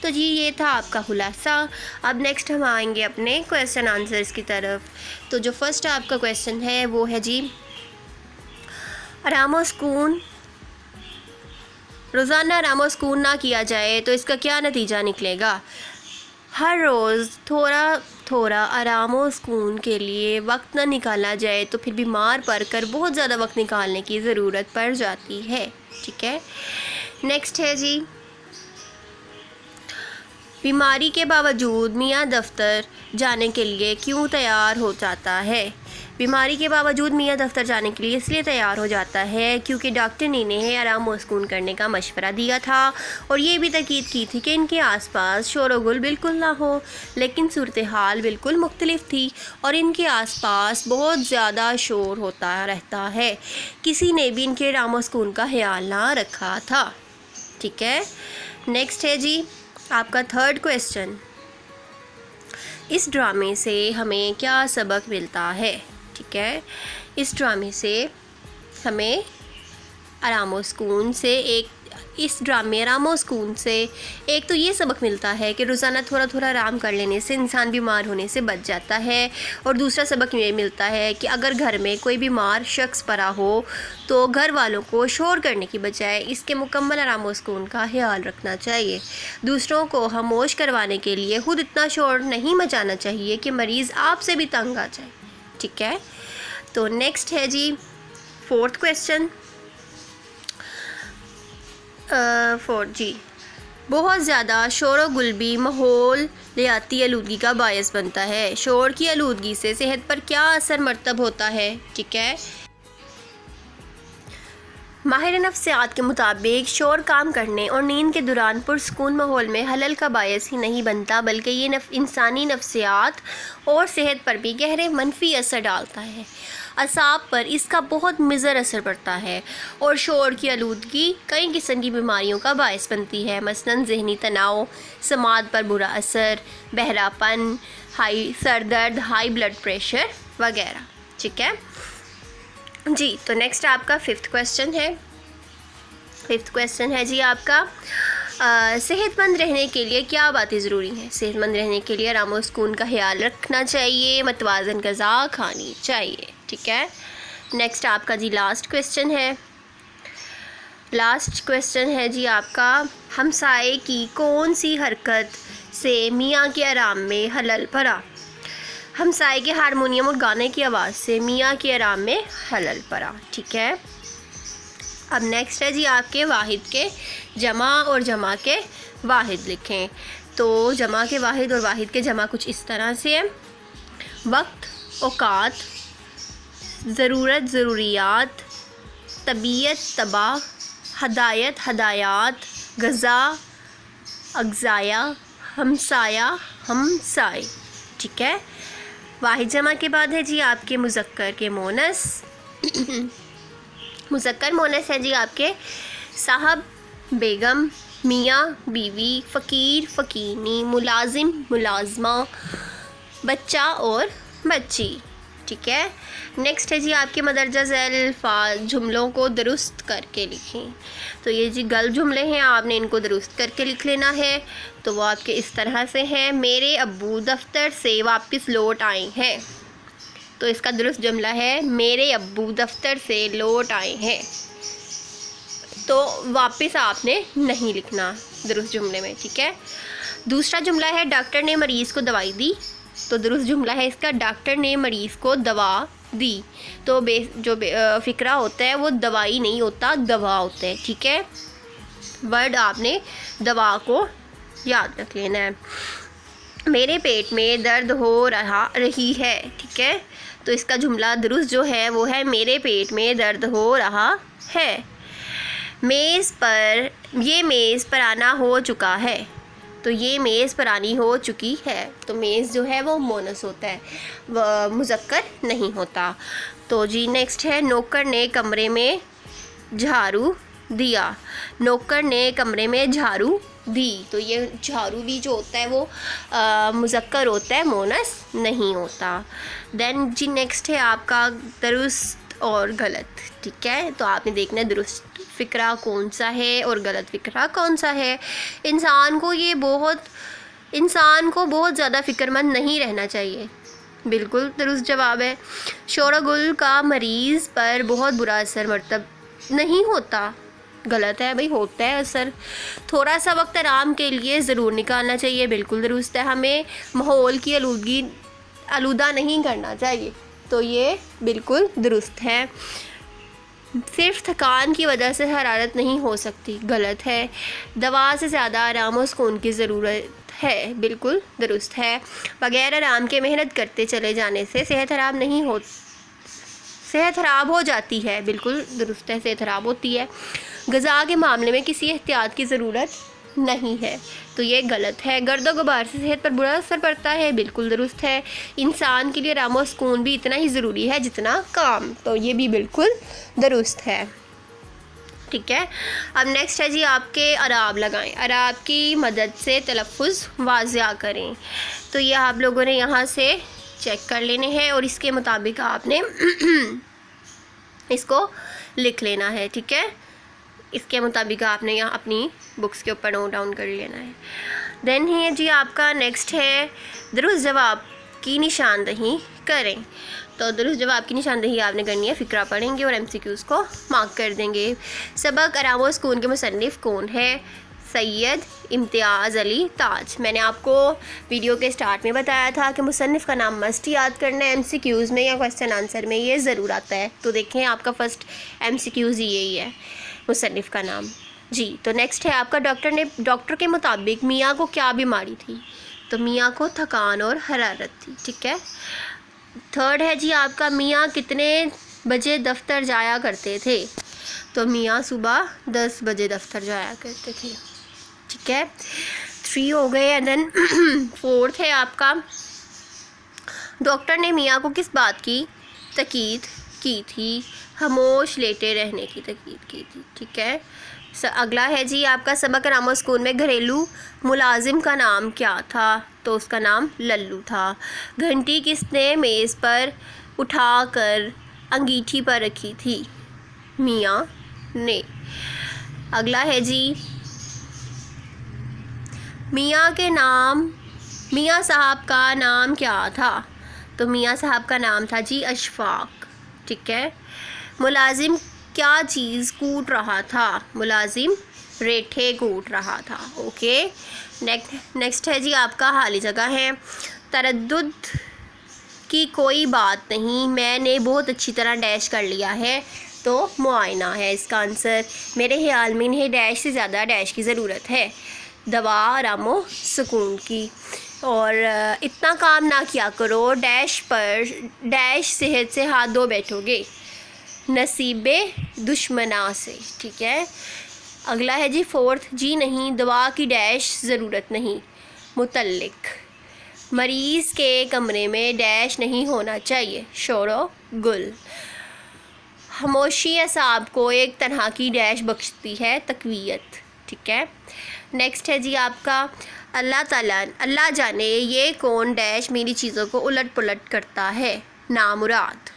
تو جی یہ تھا آپ کا خلاصہ. اب نیکسٹ ہم آئیں گے اپنے کویسچن آنسرس کی طرف. تو جو فرسٹ آپ کا کویسچن ہے وہ ہے جی آرام و سکون. روزانہ آرام و سکون نہ کیا جائے تو اس کا کیا نتیجہ نکلے گا؟ ہر روز تھوڑا آرام و سکون کے لیے وقت نہ نکالا جائے تو پھر بیمار پڑ کر بہت زیادہ وقت نکالنے کی ضرورت پڑ جاتی ہے. ٹھیک ہے. نیکسٹ ہے جی بیماری کے باوجود میاں دفتر جانے کے لیے کیوں تیار ہو جاتا ہے؟ بیماری کے باوجود میاں دفتر جانے کے لیے اس لیے تیار ہو جاتا ہے کیونکہ ڈاکٹر نے انہیں آرام و سکون کرنے کا مشورہ دیا تھا اور یہ بھی تاکید کی تھی کہ ان کے آس پاس شور و گل بالکل نہ ہو. لیکن صورتحال بالکل مختلف تھی اور ان کے آس پاس بہت زیادہ شور ہوتا رہتا ہے. کسی نے بھی ان کے آرام و سکون کا خیال نہ رکھا تھا. ٹھیک ہے. نیکسٹ ہے جی آپ کا تھرڈ کویسچن. اس ڈرامے سے ہمیں کیا سبق ملتا ہے؟ ٹھیک ہے. اس ڈرامے سے ہمیں آرام و سکون سے ایک تو یہ سبق ملتا ہے کہ روزانہ تھوڑا آرام کر لینے سے انسان بیمار ہونے سے بچ جاتا ہے. اور دوسرا سبق یہ ملتا ہے کہ اگر گھر میں کوئی بیمار شخص پڑا ہو تو گھر والوں کو شور کرنے کی بجائے اس کے مکمل آرام و سکون کا خیال رکھنا چاہیے. دوسروں کو خاموش کروانے کے لیے خود اتنا شور نہیں مچانا چاہیے کہ مریض آپ سے بھی تنگ آ جائے. ٹھیک ہے. تو نیکسٹ ہے جی فورتھ کویسچن. جی بہت زیادہ شور و گل بھی ماحولیاتی آلودگی کا باعث بنتا ہے. شور کی آلودگی سے صحت پر کیا اثر مرتب ہوتا ہے؟ ٹھیک ہے. ماہر نفسیات کے مطابق شور کام کرنے اور نیند کے دوران پرسکون ماحول میں خلل کا باعث ہی نہیں بنتا بلکہ یہ انسانی نفسیات اور صحت پر بھی گہرے منفی اثر ڈالتا ہے. اعصاب پر اس کا بہت مضر اثر پڑتا ہے اور شور کی آلودگی کئی قسم کی بیماریوں کا باعث بنتی ہے. مثلاً ذہنی تناؤ، سماعت پر برا اثر، بہراپن، سر درد، ہائی بلڈ پریشر وغیرہ. ٹھیک ہے جی. تو نیکسٹ آپ کا ففتھ کویسچن ہے جی آپ کا صحت مند رہنے کے لیے کیا باتیں ضروری ہیں؟ صحت مند رہنے کے لیے آرام و سکون کا خیال رکھنا چاہیے، متوازن غذا کھانی چاہیے. ٹھیک ہے. نیکسٹ آپ کا جی لاسٹ کویسچن ہے جی آپ کا ہمسائے کی کون سی حرکت سے میاں کے آرام میں خلل پڑا؟ ہمسائے کے ہارمونیم اور گانے کی آواز سے میاں کے آرام میں خلل پڑا. ٹھیک ہے. اب نیکسٹ ہے جی آپ کے واحد کے جمع اور جمع کے واحد لکھیں. تو جمع کے واحد اور واحد کے جمع کچھ اس طرح سے ہے: وقت، اوقات، ضرورت، ضروریات، طبیعت، طبع، ہدایت، ہدایات، غذا، اغذیہ، ہمسایہ، ہمسائے. ٹھیک ہے. واحد جمع کے بعد ہے جی آپ کے مذکر کے مونس. مذکر مونس ہے جی آپ کے صاحب، بیگم، میاں، بیوی، فقیر، فقینی، ملازم، ملازمہ، بچہ اور بچی. ٹھیک ہے. نیکسٹ ہے جی آپ کے مندرجہ ذیل الفاظ جملوں کو درست کر کے لکھیں. تو یہ جی غلط جملے ہیں، آپ نے ان کو درست کر کے لکھ لینا ہے. تو وہ آپ کے اس طرح سے ہیں: میرے ابو دفتر سے واپس لوٹ آئے ہیں. تو اس کا درست جملہ ہے میرے ابو دفتر سے لوٹ آئے ہیں. تو واپس آپ نے نہیں لکھنا درست جملے میں. ٹھیک ہے. دوسرا جملہ ہے ڈاکٹر نے مریض کو دوائی دی. تو درست جملہ ہے اس کا ڈاکٹر نے مریض کو دوا دی. تو جو فقرہ ہوتا ہے وہ دوائی نہیں ہوتا، دوا ہوتا ہے. ٹھیک ہے. ورڈ آپ نے دوا کو یاد رکھ لینا ہے. میرے پیٹ میں درد ہو رہی ہے. ٹھیک ہے. تو اس کا جملہ درست جو ہے وہ ہے میرے پیٹ میں درد ہو رہا ہے. میز پر آنا ہو چکا ہے. تو یہ میز پر آنی ہو چکی ہے. تو میز جو ہے وہ مونس ہوتا ہے، مذکر نہیں ہوتا. تو جی نیکسٹ ہے نوکر نے کمرے میں جھاڑو دیا. نوکر نے کمرے میں جھاڑو دی. تو یہ جھاڑو بھی جو ہوتا ہے وہ مذکر ہوتا ہے، مونس نہیں ہوتا. دین جی نیکسٹ ہے آپ کا درست اور غلط. ٹھیک ہے, تو آپ نے دیکھنا ہے درست فقرہ کون سا ہے اور غلط فقرہ کون سا ہے. انسان کو بہت زیادہ فکر مند نہیں رہنا چاہیے. بالکل درست جواب ہے. شور و گل کا مریض پر بہت برا اثر مرتب نہیں ہوتا. غلط ہے بھائی, ہوتا ہے اثر. تھوڑا سا وقت آرام کے لیے ضرور نکالنا چاہیے. بالکل درست ہے. ہمیں ماحول کی آلودہ نہیں کرنا چاہیے. تو یہ بالکل درست ہے. صرف تھکان کی وجہ سے حرارت نہیں ہو سکتی. غلط ہے. دوا سے زیادہ آرام و سکون کی ضرورت ہے. بالکل درست ہے. بغیر آرام کے محنت کرتے چلے جانے سے صحت خراب ہو جاتی ہے. بالکل درست ہے, صحت خراب ہوتی ہے. غذا کے معاملے میں کسی احتیاط کی ضرورت نہیں ہے. تو یہ غلط ہے. گرد و غبار سے صحت پر برا اثر پڑتا ہے. بالکل درست ہے. انسان کے لیے آرام و سکون بھی اتنا ہی ضروری ہے جتنا کام. تو یہ بھی بالکل درست ہے. ٹھیک ہے. اب نیکسٹ ہے جی آپ کے اعراب لگائیں. اعراب کی مدد سے تلفظ واضح کریں. تو یہ آپ لوگوں نے یہاں سے چیک کر لینے ہیں اور اس کے مطابق آپ نے اس کو لکھ لینا ہے. ٹھیک ہے, اس کے مطابق آپ نے یہاں اپنی بکس کے اوپر نوٹ ڈاؤن کر لینا ہے. دین ہے جی آپ کا نیکسٹ ہے درست جواب کی نشاندہی کریں. تو درست جواب کی نشاندہی آپ نے کرنی ہے. فقرہ پڑھیں گے اور MCQs کو مارک کر دیں گے. سبق آرام و سکون کے مصنف کون ہے؟ سید امتیاز علی تاج. میں نے آپ کو ویڈیو کے سٹارٹ میں بتایا تھا کہ مصنف کا نام مسٹ یاد کرنا ہے. MCQs میں یا کویسچن آنسر میں یہ ضرور آتا ہے. تو دیکھیں آپ کا فرسٹ MCQs یہی ہے, مصنف کا نام. جی, تو نیکسٹ ہے آپ کا ڈاکٹر کے مطابق میاں کو کیا بیماری تھی؟ تو میاں کو تھکان اور حرارت تھی. ٹھیک ہے. تھرڈ ہے جی آپ کا میاں کتنے بجے دفتر جایا کرتے تھے؟ تو میاں صبح 10 بجے دفتر جایا کرتے تھے. ٹھیک ہے, 3 ہو گئے. اینڈ دین فورتھ ہے آپ کا ڈاکٹر نے میاں کو کس بات کی تاکید کی تھی؟ خاموش لیٹے رہنے کی تاکید کی تھی. ٹھیک ہے. اگلا ہے جی آپ کا سبق آرام و سکون میں گھریلو ملازم کا نام کیا تھا؟ تو اس کا نام للو تھا. گھنٹی کس نے میز پر اٹھا کر انگیٹھی پر رکھی تھی؟ میاں نے. اگلا ہے جی میاں صاحب کا نام کیا تھا؟ تو میاں صاحب کا نام تھا جی اشفاق. ٹھیک ہے. ملازم کیا چیز کوٹ رہا تھا؟ ملازم ریٹھے کوٹ رہا تھا. اوکے. نیکسٹ ہے جی آپ کا حالی جگہ ہے. تردد کی کوئی بات نہیں, میں نے بہت اچھی طرح ڈیش کر لیا ہے. تو معائنہ ہے اس کا آنسر. میرے خیال میں انہیں ڈیش سے زیادہ ڈیش کی ضرورت ہے. دوا آرام و سکون کی. اور اتنا کام نہ کیا کرو ڈیش صحت سے ہاتھ دھو بیٹھو گے نصیب دشمنا سے. ٹھیک ہے. اگلا ہے جی فورتھ. جی نہیں, دوا کی ڈیش ضرورت نہیں. متعلق مریض کے کمرے میں ڈیش نہیں ہونا چاہیے. شور و گل. خاموشی اعصاب کو ایک طرح کی ڈیش بخشتی ہے تقویت. ٹھیک ہے. نیکسٹ ہے جی آپ کا اللہ جانے یہ کون ڈیش میری چیزوں کو الٹ پلٹ کرتا ہے؟ نامراد.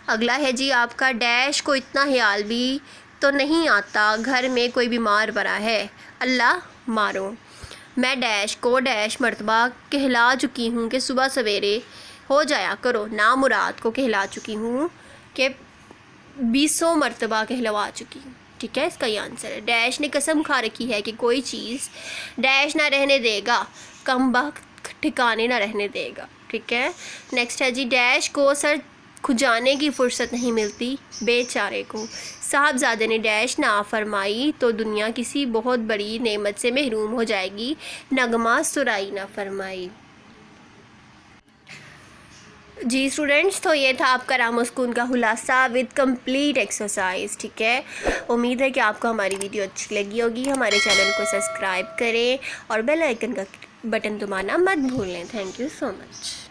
اگلا ہے جی آپ کا ڈیش کو اتنا خیال بھی تو نہیں آتا گھر میں کوئی بیمار پڑا ہے. اللہ مارو. میں ڈیش کو ڈیش مرتبہ کہلا چکی ہوں کہ صبح سویرے ہو جایا کرو. نامراد کو کہلا چکی ہوں کہ 20 مرتبہ کہلوا چکی ہوں. ٹھیک ہے. اس کا یہ آنسر ہے. ڈیش نے قسم کھا رکھی ہے کہ کوئی چیز ڈیش نہ رہنے دے گا, کم بخت ٹھکانے نہ رہنے دے گا. ٹھیک ہے. نیکسٹ ہے جی ڈیش کو سر کھجانے کی فرصت نہیں ملتی بیچارے کو. صاحبزادے نے ڈیش نہ فرمائی تو دنیا کسی بہت بڑی نعمت سے محروم ہو جائے گی. نغمہ سرائی نہ فرمائی. جی اسٹوڈنٹس, تو یہ تھا آپ کا آرام و سکون کا خلاصہ وتھ کمپلیٹ ایکسرسائز. ٹھیک ہے. امید ہے کہ آپ کو ہماری ویڈیو اچھی لگی ہوگی. ہمارے چینل کو سبسکرائب کریں اور بیل آئیکن کا بٹن دبانا مت بھولیں. Thank you so much.